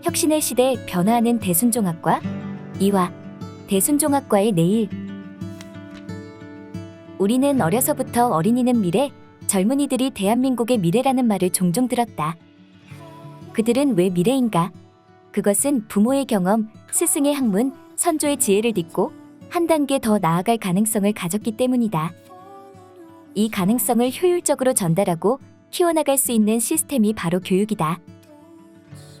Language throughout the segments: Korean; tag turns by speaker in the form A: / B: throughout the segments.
A: 혁신의 시대 변화하는 대순종합과 이화 대순종합과의 내일. 우리는 어려서부터 어린이는 미래, 젊은이들이 대한민국의 미래라는 말을 종종 들었다. 그들은 왜 미래인가? 그것은 부모의 경험, 스승의 학문, 선조의 지혜를 딛고 한 단계 더 나아갈 가능성을 가졌기 때문이다. 이 가능성을 효율적으로 전달하고 키워나갈 수 있는 시스템이 바로 교육이다.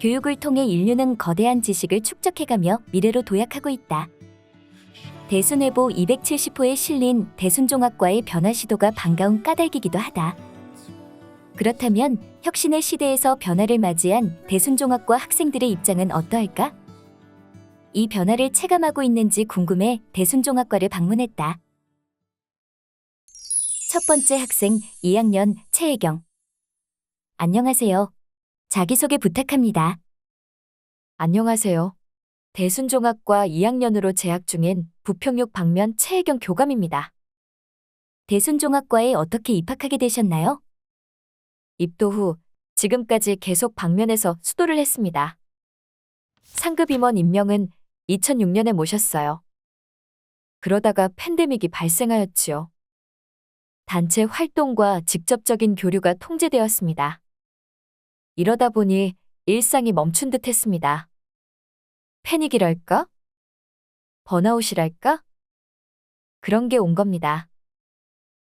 A: 교육을 통해 인류는 거대한 지식을 축적해가며 미래로 도약하고 있다. 대순회보 270호에 실린 대순종합과의 변화 시도가 반가운 까닭이기도 하다. 그렇다면 혁신의 시대에서 변화를 맞이한 대순종합과 학생들의 입장은 어떠할까? 이 변화를 체감하고 있는지 궁금해 대순종합과를 방문했다. 첫 번째 학생 2학년 최혜경. 안녕하세요. 자기소개 부탁합니다.
B: 안녕하세요. 대순종합과 2학년으로 재학 중인 부평육 방면 최혜경 교감입니다.
A: 대순종합과에 어떻게 입학하게 되셨나요?
B: 입도 후 지금까지 계속 방면에서 수도를 했습니다. 상급 임원 임명은 2006년에 모셨어요. 그러다가 팬데믹이 발생하였지요. 단체 활동과 직접적인 교류가 통제되었습니다. 이러다 보니 일상이 멈춘 듯 했습니다. 패닉이랄까? 번아웃이랄까? 그런 게 온 겁니다.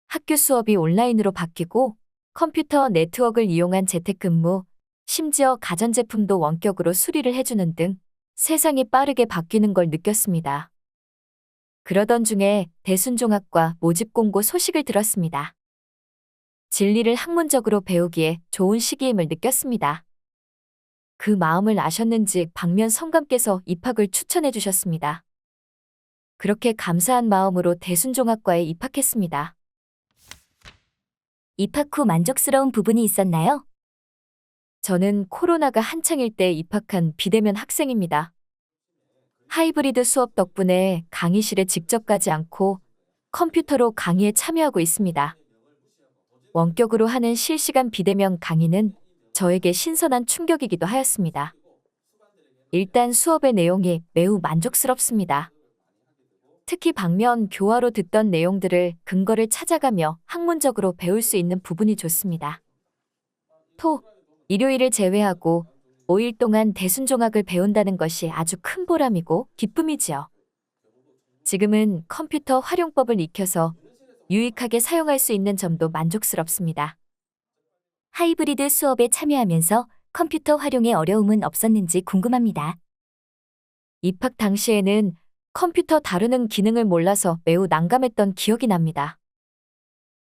B: 학교 수업이 온라인으로 바뀌고 컴퓨터 네트워크를 이용한 재택근무, 심지어 가전제품도 원격으로 수리를 해주는 등 세상이 빠르게 바뀌는 걸 느꼈습니다. 그러던 중에 대순종합과 모집 공고 소식을 들었습니다. 진리를 학문적으로 배우기에 좋은 시기임을 느꼈습니다. 그 마음을 아셨는지 방면 성감께서 입학을 추천해 주셨습니다. 그렇게 감사한 마음으로 대순종합과에 입학했습니다.
A: 입학 후 만족스러운 부분이 있었나요?
B: 저는 코로나가 한창일 때 입학한 비대면 학생입니다. 하이브리드 수업 덕분에 강의실에 직접 가지 않고 컴퓨터로 강의에 참여하고 있습니다. 원격으로 하는 실시간 비대면 강의는 저에게 신선한 충격이기도 하였습니다. 일단 수업의 내용이 매우 만족스럽습니다. 특히 방면 교화로 듣던 내용들을 근거를 찾아가며 학문적으로 배울 수 있는 부분이 좋습니다. 일요일을 제외하고 5일 동안 대순종합을 배운다는 것이 아주 큰 보람이고 기쁨이지요. 지금은 컴퓨터 활용법을 익혀서 유익하게 사용할 수 있는 점도 만족스럽습니다.
A: 하이브리드 수업에 참여하면서 컴퓨터 활용에 어려움은 없었는지 궁금합니다.
B: 입학 당시에는 컴퓨터 다루는 기능을 몰라서 매우 난감했던 기억이 납니다.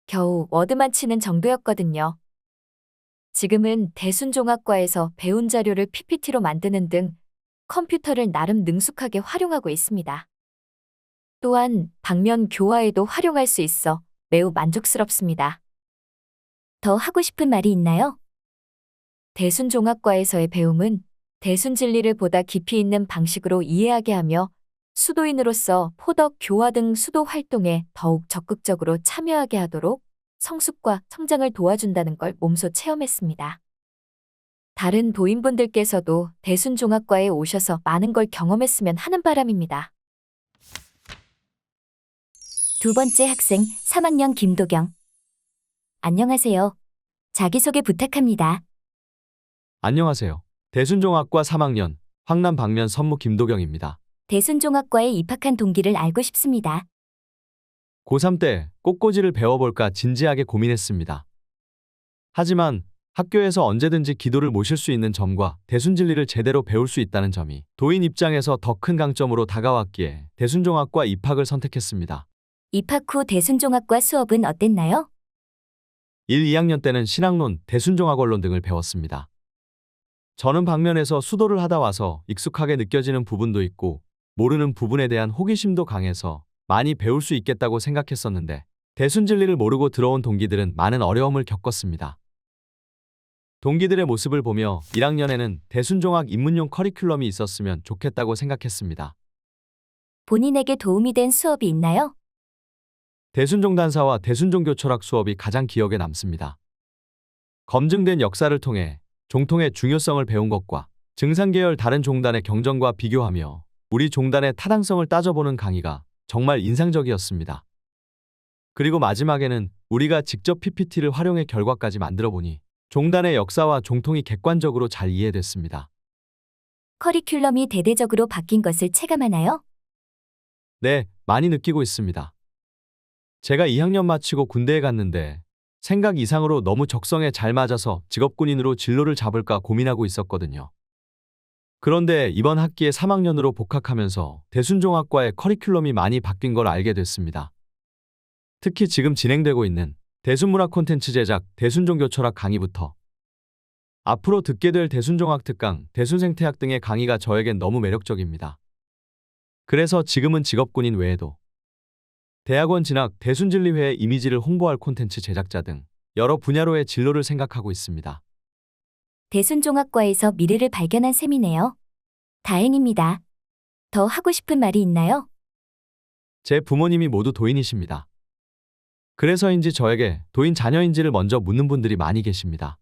B: 겨우 워드만 치는 정도였거든요. 지금은 대순종합과에서 배운 자료를 PPT로 만드는 등 컴퓨터를 나름 능숙하게 활용하고 있습니다. 또한 방면 교화에도 활용할 수 있어 매우 만족스럽습니다.
A: 더 하고 싶은 말이 있나요?
B: 대순종합과에서의 배움은 대순진리를 보다 깊이 있는 방식으로 이해하게 하며 수도인으로서 포덕, 교화 등 수도 활동에 더욱 적극적으로 참여하게 하도록 성숙과 성장을 도와준다는 걸 몸소 체험했습니다. 다른 도인분들께서도 대순종합과에 오셔서 많은 걸 경험했으면 하는 바람입니다.
A: 두 번째 학생 3학년 김도경. 안녕하세요. 자기소개 부탁합니다.
C: 안녕하세요. 대순종합과 3학년 황남 방면 선무 김도경입니다.
A: 대순종합과에 입학한 동기를 알고 싶습니다.
C: 고3 때 꽃꽂이를 배워볼까 진지하게 고민했습니다. 하지만 학교에서 언제든지 기도를 모실 수 있는 점과 대순진리를 제대로 배울 수 있다는 점이 도인 입장에서 더 큰 강점으로 다가왔기에 대순종합과 입학을 선택했습니다.
A: 입학 후 대순종합과 수업은 어땠나요?
C: 1, 2학년 때는 신학론, 대순종합원론 등을 배웠습니다. 저는 방면에서 수도를 하다 와서 익숙하게 느껴지는 부분도 있고 모르는 부분에 대한 호기심도 강해서 많이 배울 수 있겠다고 생각했었는데 대순진리를 모르고 들어온 동기들은 많은 어려움을 겪었습니다. 동기들의 모습을 보며 1학년에는 대순종합 입문용 커리큘럼이 있었으면 좋겠다고 생각했습니다.
A: 본인에게 도움이 된 수업이 있나요?
C: 대순종단사와 대순종교철학 수업이 가장 기억에 남습니다. 검증된 역사를 통해 종통의 중요성을 배운 것과 증상 계열 다른 종단의 경전과 비교하며 우리 종단의 타당성을 따져보는 강의가 정말 인상적이었습니다. 그리고 마지막에는 우리가 직접 PPT를 활용해 결과까지 만들어 보니 종단의 역사와 종통이 객관적으로 잘 이해됐습니다.
A: 커리큘럼이 대대적으로 바뀐 것을 체감하나요?
C: 네, 많이 느끼고 있습니다. 제가 2학년 마치고 군대에 갔는데 생각 이상으로 너무 적성에 잘 맞아서 직업군인으로 진로를 잡을까 고민하고 있었거든요. 그런데 이번 학기에 3학년으로 복학하면서 대순종학과의 커리큘럼이 많이 바뀐 걸 알게 됐습니다. 특히 지금 진행되고 있는 대순문화 콘텐츠 제작, 대순종교 철학 강의부터 앞으로 듣게 될 대순종학 특강, 대순생태학 등의 강의가 저에겐 너무 매력적입니다. 그래서 지금은 직업군인 외에도 대학원 진학, 대순진리회의 이미지를 홍보할 콘텐츠 제작자 등 여러 분야로의 진로를 생각하고 있습니다.
A: 대순종합과에서 미래를 발견한 셈이네요. 다행입니다. 더 하고 싶은 말이 있나요?
C: 제 부모님이 모두 도인이십니다. 그래서인지 저에게 도인 자녀인지를 먼저 묻는 분들이 많이 계십니다.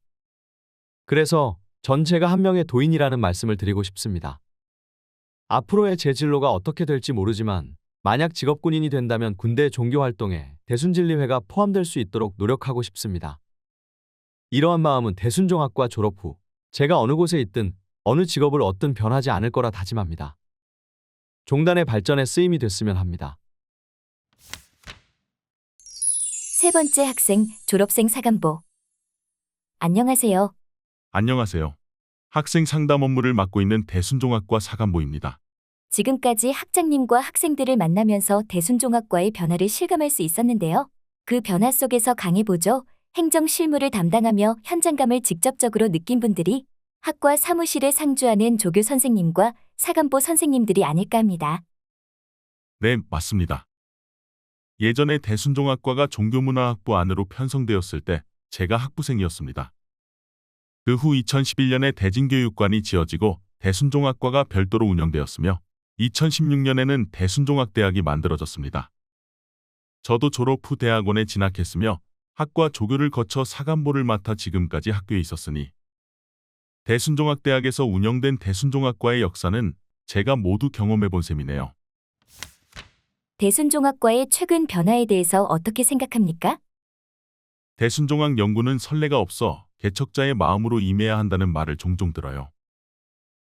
C: 그래서 전 제가 한 명의 도인이라는 말씀을 드리고 싶습니다. 앞으로의 제 진로가 어떻게 될지 모르지만 만약 직업군인이 된다면 군대 종교활동에 대순진리회가 포함될 수 있도록 노력하고 싶습니다. 이러한 마음은 대순종학과 졸업 후 제가 어느 곳에 있든 어느 직업을 얻든 변하지 않을 거라 다짐합니다. 종단의 발전에 쓰임이 됐으면 합니다.
A: 세 번째 학생, 졸업생 사간보. 안녕하세요.
D: 안녕하세요. 학생 상담 업무를 맡고 있는 대순종학과 사간보입니다.
A: 지금까지 학장님과 학생들을 만나면서 대순종학과의 변화를 실감할 수 있었는데요. 그 변화 속에서 강해보죠. 행정 실무를 담당하며 현장감을 직접적으로 느낀 분들이 학과 사무실에 상주하는 조교 선생님과 사간보 선생님들이 아닐까 합니다.
D: 네, 맞습니다. 예전에 대순종학과가 종교문화학부 안으로 편성되었을 때 제가 학부생이었습니다. 그 후 2011년에 대진교육관이 지어지고 대순종학과가 별도로 운영되었으며 2016년에는 대순종학대학이 만들어졌습니다. 저도 졸업 후 대학원에 진학했으며 학과 조교를 거쳐 사간보를 맡아 지금까지 학교에 있었으니 대순종학대학에서 운영된 대순종학과의 역사는 제가 모두 경험해 본 셈이네요.
A: 대순종학과의 최근 변화에 대해서 어떻게 생각합니까?
D: 대순종학 연구는 선례가 없어 개척자의 마음으로 임해야 한다는 말을 종종 들어요.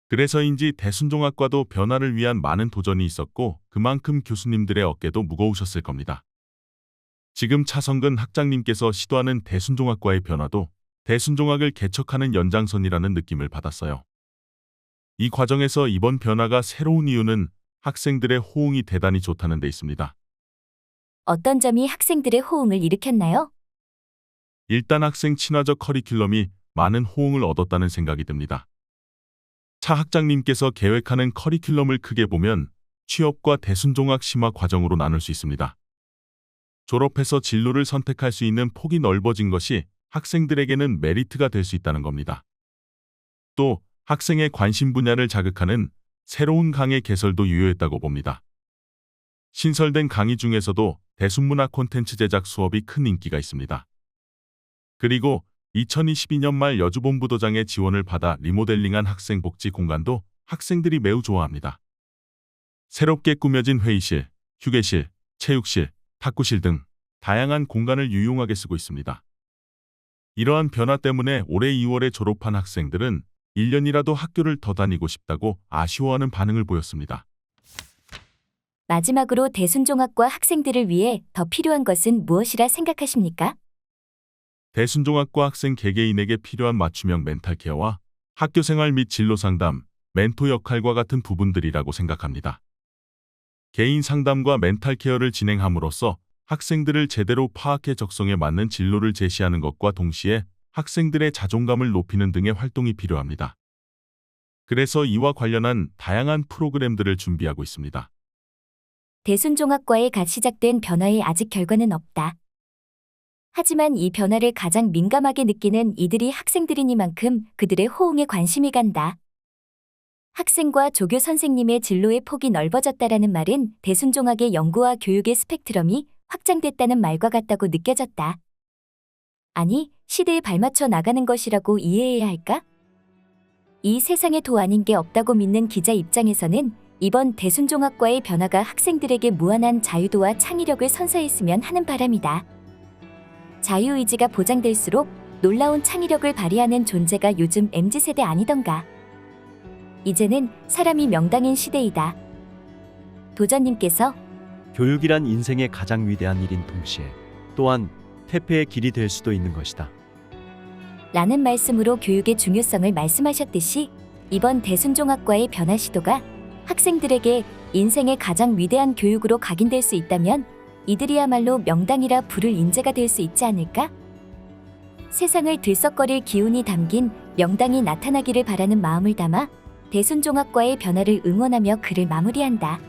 D: 그래서인지 대순종학과도 변화를 위한 많은 도전이 있었고 그만큼 교수님들의 어깨도 무거우셨을 겁니다. 지금 차성근 학장님께서 시도하는 대순종학과의 변화도 대순종학을 개척하는 연장선이라는 느낌을 받았어요. 이 과정에서 이번 변화가 새로운 이유는 학생들의 호응이 대단히 좋다는 데 있습니다.
A: 어떤 점이 학생들의 호응을 일으켰나요?
D: 일단 학생 친화적 커리큘럼이 많은 호응을 얻었다는 생각이 듭니다. 차 학장님께서 계획하는 커리큘럼을 크게 보면 취업과 대순종학 심화 과정으로 나눌 수 있습니다. 졸업해서 진로를 선택할 수 있는 폭이 넓어진 것이 학생들에게는 메리트가 될 수 있다는 겁니다. 또 학생의 관심 분야를 자극하는 새로운 강의 개설도 유효했다고 봅니다. 신설된 강의 중에서도 대순문화 콘텐츠 제작 수업이 큰 인기가 있습니다. 그리고 2022년 말 여주본부도장의 지원을 받아 리모델링한 학생 복지 공간도 학생들이 매우 좋아합니다. 새롭게 꾸며진 회의실, 휴게실, 체육실, 탁구실 등 다양한 공간을 유용하게 쓰고 있습니다. 이러한 변화 때문에 올해 2월에 졸업한 학생들은 1년이라도 학교를 더 다니고 싶다고 아쉬워하는 반응을 보였습니다.
A: 마지막으로 대순종학과 학생들을 위해 더 필요한 것은 무엇이라 생각하십니까?
D: 대순종학과 학생 개개인에게 필요한 맞춤형 멘탈 케어와 학교 생활 및 진로 상담, 멘토 역할과 같은 부분들이라고 생각합니다. 개인 상담과 멘탈 케어를 진행함으로써 학생들을 제대로 파악해 적성에 맞는 진로를 제시하는 것과 동시에 학생들의 자존감을 높이는 등의 활동이 필요합니다. 그래서 이와 관련한 다양한 프로그램들을 준비하고 있습니다.
A: 대순종학과에 갓 시작된 변화에 아직 결과는 없다. 하지만 이 변화를 가장 민감하게 느끼는 이들이 학생들이니만큼 그들의 호응에 관심이 간다. 학생과 조교 선생님의 진로의 폭이 넓어졌다라는 말은 대순종학의 연구와 교육의 스펙트럼이 확장됐다는 말과 같다고 느껴졌다. 아니, 시대에 발맞춰 나가는 것이라고 이해해야 할까? 이 세상에 도 아닌 게 없다고 믿는 기자 입장에서는 이번 대순종합과의 변화가 학생들에게 무한한 자유도와 창의력을 선사했으면 하는 바람이다. 자유의지가 보장될수록 놀라운 창의력을 발휘하는 존재가 요즘 MZ세대 아니던가. 이제는 사람이 명당인 시대이다. 도전님께서
E: 교육이란 인생의 가장 위대한 일인 동시에 또한 퇴폐의 길이 될 수도 있는 것이다.
A: 라는 말씀으로 교육의 중요성을 말씀하셨듯이 이번 대순종합과의 변화 시도가 학생들에게 인생의 가장 위대한 교육으로 각인될 수 있다면 이들이야말로 명당이라 부를 인재가 될 수 있지 않을까? 세상을 들썩거릴 기운이 담긴 명당이 나타나기를 바라는 마음을 담아 대순종합과의 변화를 응원하며 글을 마무리한다.